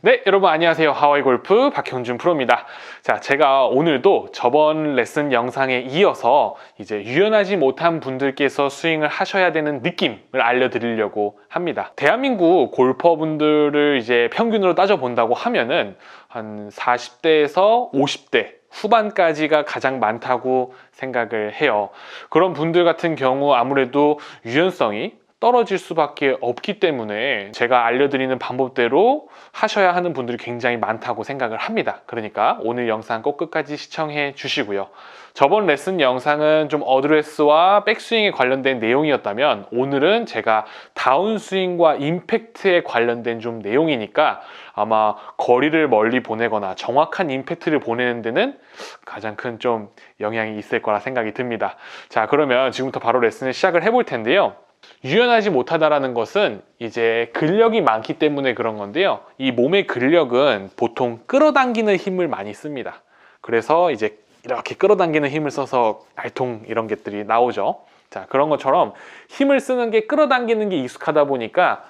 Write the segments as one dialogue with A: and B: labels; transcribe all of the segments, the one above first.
A: 네, 여러분 안녕하세요. 하와이 골프 박형준 프로입니다. 자, 제가 오늘도 저번 레슨 영상에 이어서 이제 유연하지 못한 분들께서 스윙을 하셔야 되는 느낌을 알려드리려고 합니다. 대한민국 골퍼분들을 이제 평균으로 따져본다고 하면은 한 40대에서 50대 후반까지가 가장 많다고 생각을 해요. 그런 분들 같은 경우 아무래도 유연성이 떨어질 수밖에 없기 때문에 제가 알려드리는 방법대로 하셔야 하는 분들이 굉장히 많다고 생각을 합니다. 그러니까 오늘 영상 꼭 끝까지 시청해 주시고요. 저번 레슨 영상은 좀 어드레스와 백스윙에 관련된 내용이었다면 오늘은 제가 다운스윙과 임팩트에 관련된 좀 내용이니까 아마 거리를 멀리 보내거나 정확한 임팩트를 보내는 데는 가장 큰 좀 영향이 있을 거라 생각이 듭니다. 자, 그러면 지금부터 바로 레슨을 시작을 해볼 텐데요. 유연하지 못하다라는 것은 이제 근력이 많기 때문에 그런 건데요. 이 몸의 근력은 보통 끌어당기는 힘을 많이 씁니다. 그래서 이제 이렇게 끌어당기는 힘을 써서 알통 이런 것들이 나오죠. 자, 그런 것처럼 힘을 쓰는 게 끌어당기는 게 익숙하다 보니까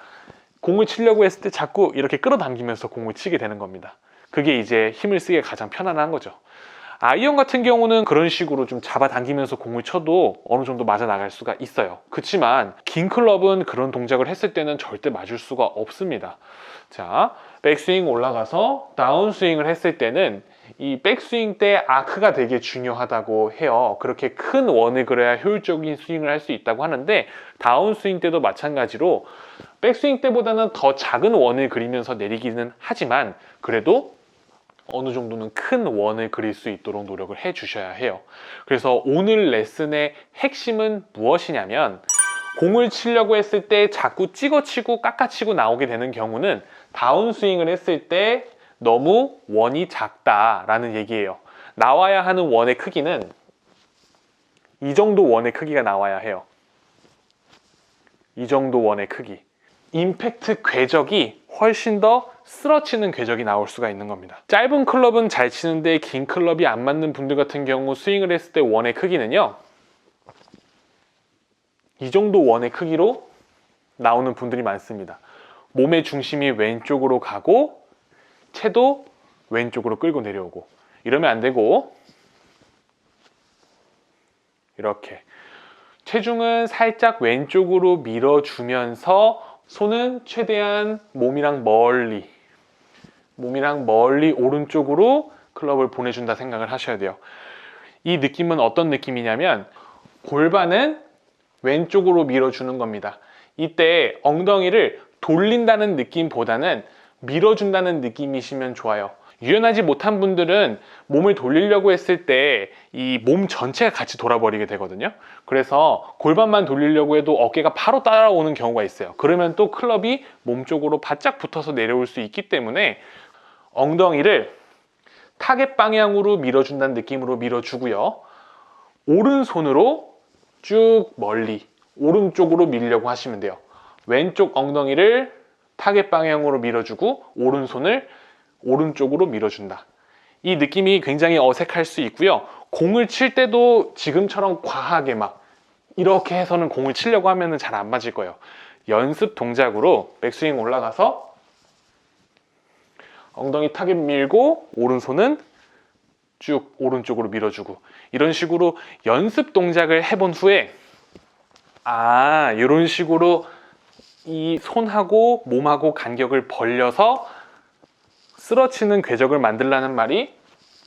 A: 공을 치려고 했을 때 자꾸 이렇게 끌어당기면서 공을 치게 되는 겁니다. 그게 이제 힘을 쓰기에 가장 편안한 거죠. 아이언 같은 경우는 그런 식으로 좀 잡아당기면서 공을 쳐도 어느 정도 맞아 나갈 수가 있어요. 그렇지만 긴 클럽은 그런 동작을 했을 때는 절대 맞을 수가 없습니다. 자, 백스윙 올라가서 다운스윙을 했을 때는 이 백스윙 때 아크가 되게 중요하다고 해요. 그렇게 큰 원을 그려야 효율적인 스윙을 할 수 있다고 하는데 다운스윙 때도 마찬가지로 백스윙 때보다는 더 작은 원을 그리면서 내리기는 하지만 그래도 어느 정도는 큰 원을 그릴 수 있도록 노력을 해 주셔야 해요. 그래서 오늘 레슨의 핵심은 무엇이냐면 공을 치려고 했을 때 자꾸 찍어치고 깎아치고 나오게 되는 경우는 다운스윙을 했을 때 너무 원이 작다라는 얘기예요. 나와야 하는 원의 크기는 이 정도 원의 크기가 나와야 해요. 이 정도 원의 크기. 임팩트 궤적이 훨씬 더 쓰러치는 궤적이 나올 수가 있는 겁니다. 짧은 클럽은 잘 치는데 긴 클럽이 안 맞는 분들 같은 경우 스윙을 했을 때 원의 크기는요, 이 정도 원의 크기로 나오는 분들이 많습니다. 몸의 중심이 왼쪽으로 가고 채도 왼쪽으로 끌고 내려오고 이러면 안 되고 이렇게 체중은 살짝 왼쪽으로 밀어주면서 손은 최대한 몸이랑 멀리 오른쪽으로 클럽을 보내준다 생각을 하셔야 돼요. 이 느낌은 어떤 느낌이냐면 골반은 왼쪽으로 밀어주는 겁니다. 이때 엉덩이를 돌린다는 느낌보다는 밀어준다는 느낌이시면 좋아요. 유연하지 못한 분들은 몸을 돌리려고 했을 때 이 몸 전체가 같이 돌아버리게 되거든요. 그래서 골반만 돌리려고 해도 어깨가 바로 따라오는 경우가 있어요. 그러면 또 클럽이 몸 쪽으로 바짝 붙어서 내려올 수 있기 때문에 엉덩이를 타겟 방향으로 밀어준다는 느낌으로 밀어주고요. 오른손으로 쭉 멀리 오른쪽으로 밀려고 하시면 돼요. 왼쪽 엉덩이를 타겟 방향으로 밀어주고 오른손을 오른쪽으로 밀어준다. 이 느낌이 굉장히 어색할 수 있고요. 공을 칠 때도 지금처럼 과하게 막 이렇게 해서는 공을 치려고 하면 잘 안 맞을 거예요. 연습 동작으로 백스윙 올라가서 엉덩이 타겟 밀고 오른손은 쭉 오른쪽으로 밀어주고 이런 식으로 연습 동작을 해본 후에 이런 식으로 이 손하고 몸하고 간격을 벌려서 쓰러치는 궤적을 만들라는 말이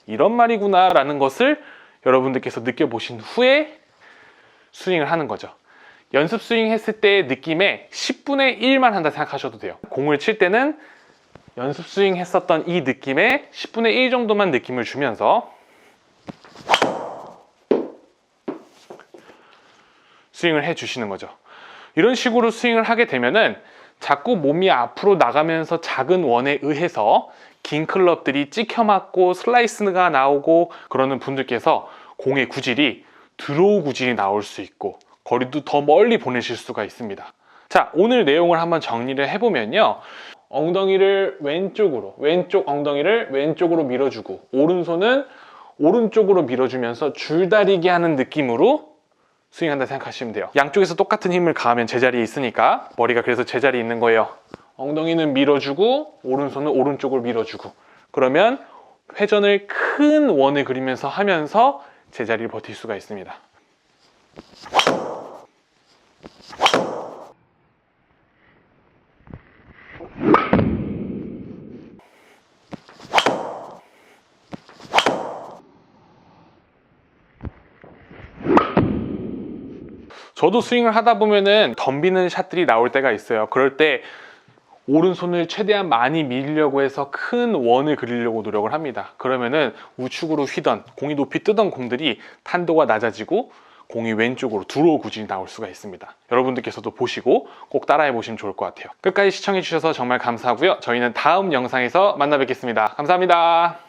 A: 이런 말이구나 라는 것을 여러분들께서 느껴보신 후에 스윙을 하는 거죠. 연습 스윙 했을 때의 느낌의 10분의 1만 한다 생각하셔도 돼요. 공을 칠 때는 연습 스윙 했었던 이 느낌의 10분의 1 정도만 느낌을 주면서 스윙을 해 주시는 거죠. 이런 식으로 스윙을 하게 되면은 자꾸 몸이 앞으로 나가면서 작은 원에 의해서 긴 클럽들이 찍혀 맞고 슬라이스가 나오고 그러는 분들께서 공의 구질이 드로우 구질이 나올 수 있고 거리도 더 멀리 보내실 수가 있습니다. 자, 오늘 내용을 한번 정리를 해보면요. 엉덩이를 왼쪽 엉덩이를 왼쪽으로 밀어주고 오른손은 오른쪽으로 밀어주면서 줄다리기 하는 느낌으로 스윙한다 생각하시면 돼요. 양쪽에서 똑같은 힘을 가하면 제자리에 있으니까 머리가 그래서 제자리에 있는 거예요. 엉덩이는 밀어주고 오른손은 오른쪽을 밀어주고, 그러면 회전을 큰 원을 그리면서 하면서 제자리를 버틸 수가 있습니다. 저도 스윙을 하다 보면은 덤비는 샷들이 나올 때가 있어요. 그럴 때 오른손을 최대한 많이 밀려고 해서 큰 원을 그리려고 노력을 합니다. 그러면은 우측으로 휘던, 공이 높이 뜨던 공들이 탄도가 낮아지고 공이 왼쪽으로 드로우 구질이 나올 수가 있습니다. 여러분들께서도 보시고 꼭 따라해 보시면 좋을 것 같아요. 끝까지 시청해 주셔서 정말 감사하고요. 저희는 다음 영상에서 만나 뵙겠습니다. 감사합니다.